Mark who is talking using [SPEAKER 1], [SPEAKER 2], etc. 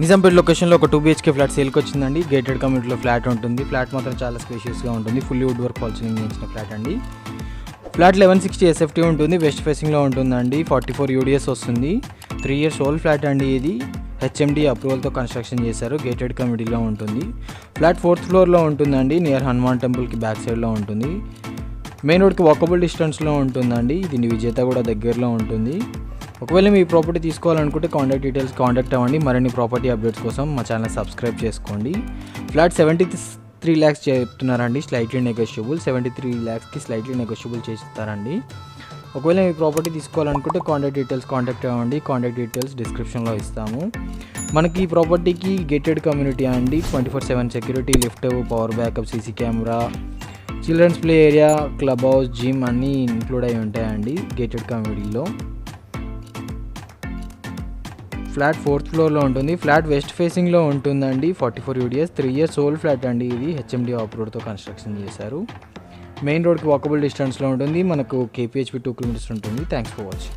[SPEAKER 1] నిజాంపేట్ లొకేషన్లో ఒక 2 BHK flat సేల్కి వచ్చిందండి. గేటెడ్ కమ్యూనిటీలో ఫ్లాట్ ఉంటుంది. ఫ్లాట్ మాత్రం చాలా స్పేషియస్గా ఉంటుంది. Fully wood work fall ceiling చేసిన ఫ్లాట్ అండి. ఫ్లాట్ 1160 SFT ఉంటుంది. వెస్ట్ ఫేసింగ్లో ఉంటుందండి. 44 UDS వస్తుంది. 3 years ఓల్డ్ ఫ్లాట్ అండి. ఇది HMD అప్రూవల్తో కన్స్ట్రక్షన్ చేశారు. గేటెడ్ కమ్యూనిటీలో ఉంటుంది. ఫ్లాట్ 4th ఫ్లోర్లో ఉంటుందండి. నియర్ హనుమాన్ టెంపుల్కి బ్యాక్ సైడ్లో ఉంటుంది. మెయిన్ రోడ్కి వాకబుల్ డిస్టెన్స్లో ఉంటుందండి. ఇది విజేత కూడా దగ్గరలో ఉంటుంది. ఒకవేళ మీ ప్రాపర్టీ తీసుకోవాలనుకుంటే కాంటాక్ట్ అవ్వండి. మరిన్ని ప్రాపర్టీ అప్డేట్స్ కోసం మా ఛానల్ సబ్స్క్రైబ్ చేసుకోండి. ఫ్లాట్ 73 lakhs చెప్తున్నారండి. Slightly negotiable. 73 lakhsకి స్లైట్లీ నెగోషియబుల్ చేస్తారండి. ఒకవేళ మీ ప్రాపర్టీ తీసుకోవాలనుకుంటే కాంటాక్ట్ అవ్వండి. కాంటాక్ట్ డీటెయిల్స్ డిస్క్రిప్షన్లో ఇస్తాము. మనకి ఈ ప్రాపర్టీకి గేటెడ్ కమ్యూనిటీ అండి. 24/7 security, lift, power backup, CC camera, children's play area, club house, gym అన్నీ ఇంక్లూడ్ అయి ఉంటాయండి గేటెడ్ కమ్యూనిటీలో. ఫ్లాట్ 4th ఫ్లోర్లో ఉంటుంది. ఫ్లాట్ వెస్ట్ ఫేసింగ్లో ఉంటుందండి. 44 UDS, 3 years ఓల్డ్ ఫ్లాట్ అండి. ఇది HMD అప్రూవ్డ్తో కన్స్ట్రక్షన్ చేశారు. మెయిన్ రోడ్కి వాకబుల్ డిస్టెన్స్లో ఉంటుంది. మనకు KPHP 2 kilometers ఉంటుంది. Thanks for watching.